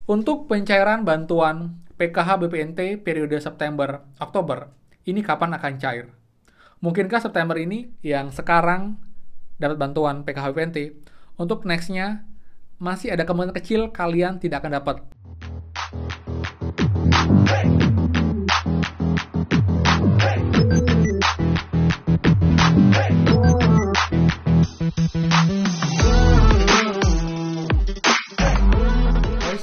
Untuk pencairan bantuan PKH BPNT periode September-Oktober, ini kapan akan cair? Mungkinkah September ini yang sekarang dapat bantuan PKH BPNT, untuk next-nya masih ada kemungkinan kecil kalian tidak akan dapat.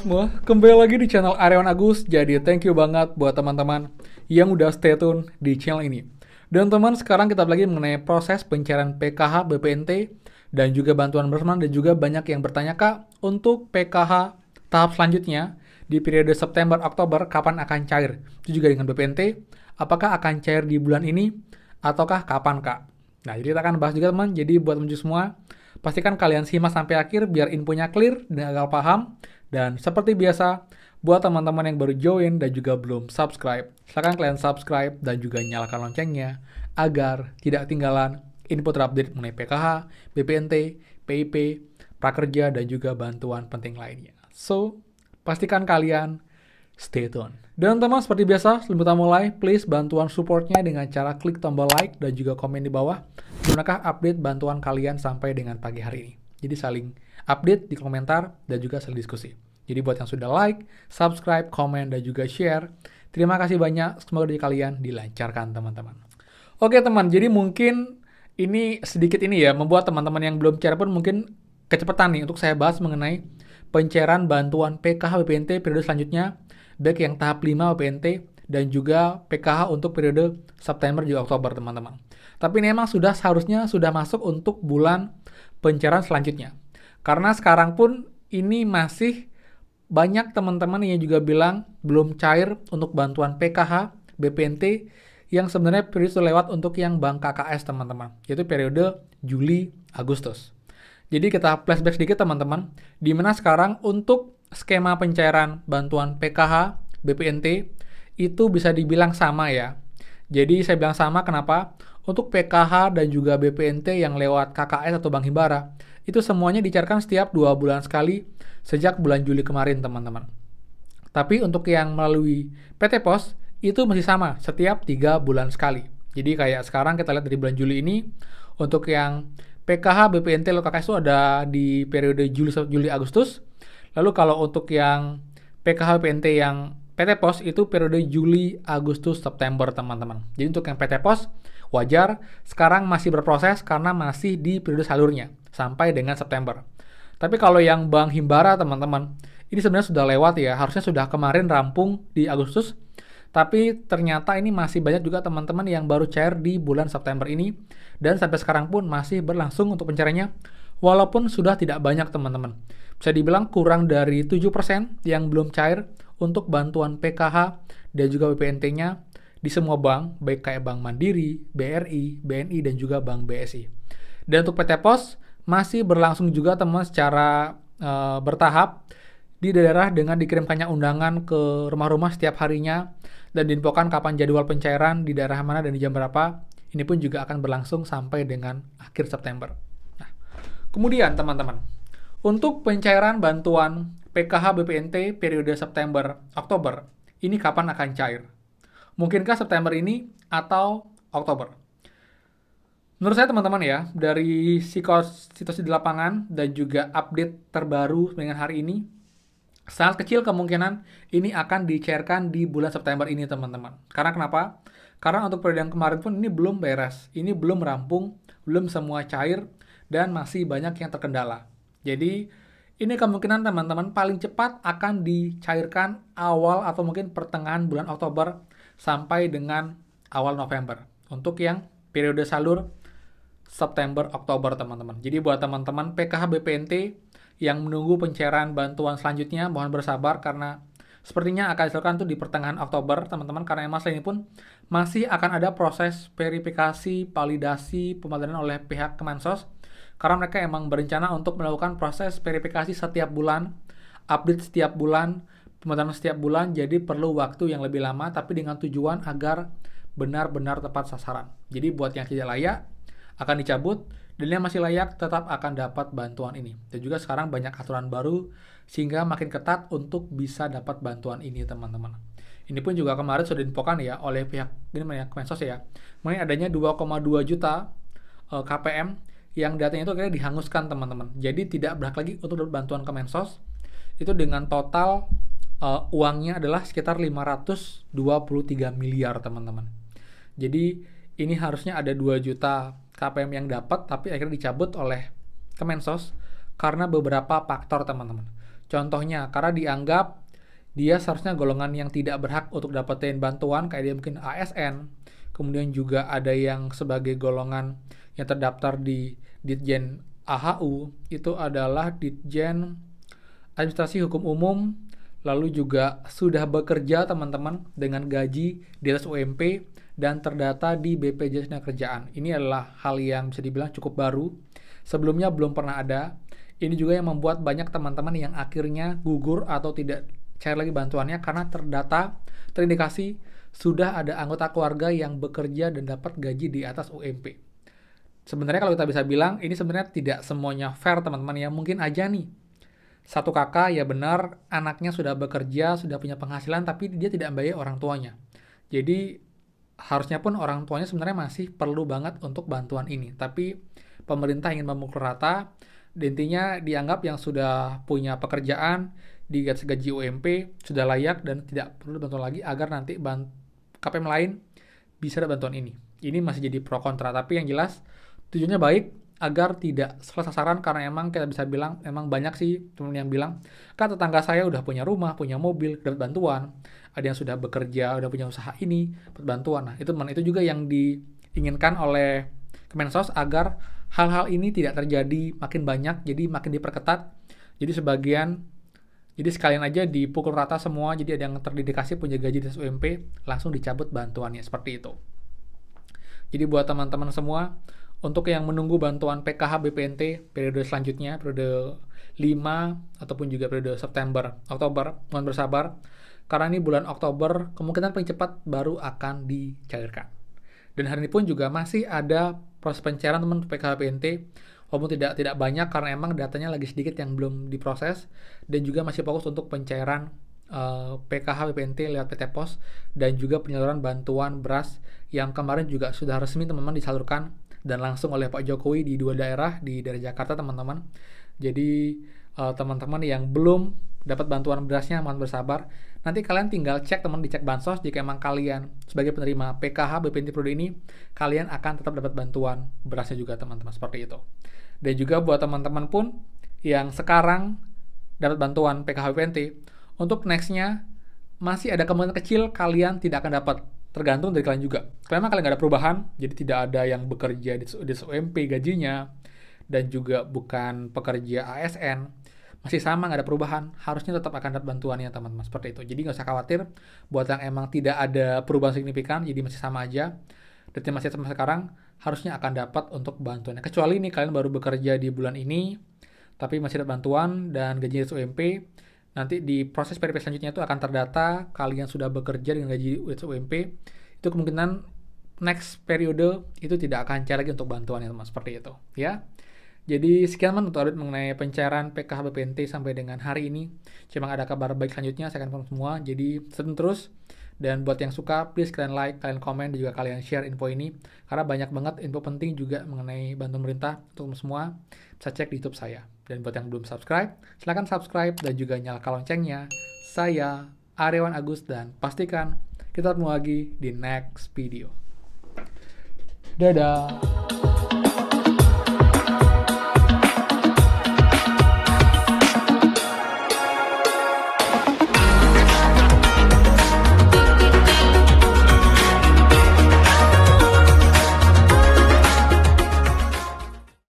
Semua, kembali lagi di channel Aryawan Agus. Jadi thank you banget buat teman-teman yang udah stay tune di channel ini. Dan teman, sekarang kita lagi mengenai proses pencairan PKH BPNT dan juga bantuan bersama, dan juga banyak yang bertanya, Kak, untuk PKH tahap selanjutnya di periode September-Oktober kapan akan cair? Itu juga dengan BPNT, apakah akan cair di bulan ini ataukah kapan, Kak? Nah, jadi kita akan bahas juga, teman. Jadi buat teman semua, pastikan kalian simak sampai akhir biar infonya clear dan agak paham. Dan seperti biasa, buat teman-teman yang baru join dan juga belum subscribe, silakan kalian subscribe dan juga nyalakan loncengnya agar tidak ketinggalan info terupdate mengenai PKH, BPNT, PIP, prakerja, dan juga bantuan penting lainnya. So, pastikan kalian stay tune. Dan teman, seperti biasa, sebelum kita mulai, please bantuan supportnya dengan cara klik tombol like dan juga komen di bawah. Gunakan update bantuan kalian sampai dengan pagi hari ini. Jadi saling update di komentar dan juga saling diskusi. Jadi buat yang sudah like, subscribe, komen, dan juga share, terima kasih banyak. Semoga dari kalian dilancarkan, teman-teman. Oke, teman, jadi mungkin ini sedikit ini ya, membuat teman-teman yang belum cair pun mungkin kecepatan nih untuk saya bahas mengenai pencairan bantuan PKH BPNT periode selanjutnya, baik yang tahap 5 BPNT dan juga PKH untuk periode September juga Oktober, teman-teman. Tapi ini memang seharusnya sudah masuk untuk bulan pencairan selanjutnya. Karena sekarang pun ini masih banyak teman-teman yang juga bilang belum cair untuk bantuan PKH BPNT yang sebenarnya periode itu lewat untuk yang bank KKS, teman-teman. Yaitu periode Juli-Agustus. Jadi kita flashback sedikit, teman-teman. Di mana sekarang untuk skema pencairan bantuan PKH BPNT itu bisa dibilang sama ya. Jadi saya bilang sama kenapa? Untuk PKH dan juga BPNT yang lewat KKS atau Bank Himbara, itu semuanya dicairkan setiap 2 bulan sekali sejak bulan Juli kemarin, teman-teman. Tapi untuk yang melalui PT Pos, itu masih sama, setiap 3 bulan sekali. Jadi kayak sekarang kita lihat dari bulan Juli ini, untuk yang PKH BPNT lewat KKS itu ada di periode Juli-Agustus. Lalu kalau untuk yang PKH BPNT yang PT Pos itu periode Juli, Agustus, September, teman-teman. Jadi untuk yang PT Pos, wajar, sekarang masih berproses karena masih di periode salurnya, sampai dengan September. Tapi kalau yang Bank Himbara, teman-teman, ini sebenarnya sudah lewat ya, harusnya sudah kemarin rampung di Agustus, tapi ternyata ini masih banyak juga teman-teman yang baru cair di bulan September ini, dan sampai sekarang pun masih berlangsung untuk pencairannya, walaupun sudah tidak banyak, teman-teman. Bisa dibilang kurang dari 7% yang belum cair untuk bantuan PKH dan juga BPNT-nya di semua bank, baik kayak Bank Mandiri, BRI, BNI, dan juga Bank BSI. Dan untuk PT Pos masih berlangsung juga, teman, secara bertahap di daerah dengan dikirimkannya undangan ke rumah-rumah setiap harinya dan diinfokan kapan jadwal pencairan di daerah mana dan di jam berapa. Ini pun juga akan berlangsung sampai dengan akhir September. Nah, kemudian teman-teman, untuk pencairan bantuan PKH BPNT periode September-Oktober, ini kapan akan cair? Mungkinkah September ini atau Oktober? Menurut saya, teman-teman ya, dari situasi di lapangan dan juga update terbaru dengan hari ini, sangat kecil kemungkinan ini akan dicairkan di bulan September ini, teman-teman. Karena kenapa? Karena untuk periode yang kemarin pun ini belum beres, ini belum rampung, belum semua cair, dan masih banyak yang terkendala. Jadi, ini kemungkinan, teman-teman, paling cepat akan dicairkan awal atau mungkin pertengahan bulan Oktober sampai dengan awal November. Untuk yang periode salur September-Oktober, teman-teman. Jadi buat teman-teman PKH BPNT yang menunggu pencairan bantuan selanjutnya, mohon bersabar karena sepertinya akan dilakukan tuh di pertengahan Oktober, teman-teman, karena masa ini pun masih akan ada proses verifikasi, validasi, pemadanan oleh pihak Kemensos, karena mereka emang berencana untuk melakukan proses verifikasi setiap bulan, update setiap bulan, pemadanan setiap bulan, jadi perlu waktu yang lebih lama, tapi dengan tujuan agar benar-benar tepat sasaran. Jadi buat yang tidak layak, akan dicabut, Dan yang masih layak tetap akan dapat bantuan ini. Dan juga sekarang banyak aturan baru sehingga makin ketat untuk bisa dapat bantuan ini, teman-teman. Ini pun juga kemarin sudah diinfokan ya oleh pihak Kemensos ya, mengenai adanya 2,2 juta KPM yang datanya itu akhirnya dihanguskan, teman-teman. Jadi tidak berhak lagi untuk dapat bantuan Kemensos. Itu dengan total uangnya adalah sekitar 523 miliar, teman-teman. Jadi ini harusnya ada 2 juta KPM yang dapat, tapi akhirnya dicabut oleh Kemensos karena beberapa faktor, teman-teman. Contohnya, karena dianggap dia seharusnya golongan yang tidak berhak untuk dapetin bantuan, kayak dia mungkin ASN, kemudian juga ada yang sebagai golongan yang terdaftar di Ditjen AHU, itu adalah Ditjen Administrasi Hukum Umum, lalu juga sudah bekerja, teman-teman, dengan gaji di atas UMP, dan terdata di BPJS Ketenagakerjaan. Ini adalah hal yang bisa dibilang cukup baru, sebelumnya belum pernah ada. Ini juga yang membuat banyak teman-teman yang akhirnya gugur atau tidak cari lagi bantuannya karena terindikasi sudah ada anggota keluarga yang bekerja dan dapat gaji di atas UMP. Sebenarnya kalau kita bisa bilang, ini sebenarnya tidak semuanya fair, teman-teman, ya. Mungkin aja nih, satu kakak ya benar anaknya sudah bekerja, sudah punya penghasilan, tapi dia tidak membayar orang tuanya. Jadi harusnya pun orang tuanya sebenarnya masih perlu banget untuk bantuan ini. Tapi pemerintah ingin memukul rata, intinya dianggap yang sudah punya pekerjaan, di gaji UMP, sudah layak dan tidak perlu bantuan lagi agar nanti KPM lain bisa ada bantuan ini. Ini masih jadi pro kontra, tapi yang jelas tujuannya baik, agar tidak salah sasaran, karena emang kita bisa bilang emang banyak sih teman yang bilang, kan tetangga saya udah punya rumah, punya mobil, dapat bantuan, ada yang sudah bekerja, udah punya usaha ini, dapat bantuan. Nah, itu juga yang diinginkan oleh Kemensos agar hal-hal ini tidak terjadi makin banyak, jadi makin diperketat. Jadi sekalian aja dipukul rata semua, jadi ada yang terdedikasi punya gaji di UMP, langsung dicabut bantuannya, seperti itu. Jadi buat teman-teman semua, untuk yang menunggu bantuan PKH BPNT periode selanjutnya, periode 5 ataupun juga periode September, Oktober, mohon bersabar, karena ini bulan Oktober kemungkinan paling cepat baru akan dicairkan. Dan hari ini pun juga masih ada proses pencairan teman PKH BPNT, walaupun tidak banyak karena emang datanya lagi sedikit yang belum diproses, dan juga masih fokus untuk pencairan PKH BPNT lewat PT Pos, dan juga penyaluran bantuan beras yang kemarin juga sudah resmi, teman-teman, disalurkan dan langsung oleh Pak Jokowi di 2 daerah, di daerah Jakarta, teman-teman. Jadi teman-teman yang belum dapat bantuan berasnya, mohon bersabar. Nanti kalian tinggal cek, teman, dicek Bansos, jika emang kalian sebagai penerima PKH BPNT periode ini, kalian akan tetap dapat bantuan berasnya juga, teman-teman, seperti itu. Dan juga buat teman-teman pun yang sekarang dapat bantuan PKH BPNT, untuk next-nya masih ada kemungkinan kecil kalian tidak akan dapat, tergantung dari kalian juga. Kalau memang kalian nggak ada perubahan, jadi tidak ada yang bekerja di UMP gajinya, dan juga bukan pekerja ASN, masih sama, nggak ada perubahan, harusnya tetap akan dapat bantuannya, teman-teman, seperti itu. Jadi nggak usah khawatir, buat yang emang tidak ada perubahan signifikan, jadi masih sama aja, dan masih sama sekarang, harusnya akan dapat untuk bantuannya. Kecuali nih kalian baru bekerja di bulan ini, tapi masih dapat bantuan dan gajinya UMP, nanti di proses verifikasi selanjutnya itu akan terdata kalian sudah bekerja dengan gaji UMP, itu kemungkinan next periode itu tidak akan cair lagi untuk bantuannya, teman, seperti itu ya. Jadi sekian, teman, untuk update mengenai pencairan PKH BPNT sampai dengan hari ini. Cuma ada kabar baik selanjutnya, saya akan confirm semua, jadi stay terus. Dan buat yang suka, please kalian like, kalian komen, dan juga kalian share info ini, karena banyak banget info penting juga mengenai bantuan pemerintah untuk semua. Bisa cek di YouTube saya. Dan buat yang belum subscribe, silahkan subscribe dan juga nyalakan loncengnya. Saya Aryawan Agus, dan pastikan kita ketemu lagi di next video. Dadah!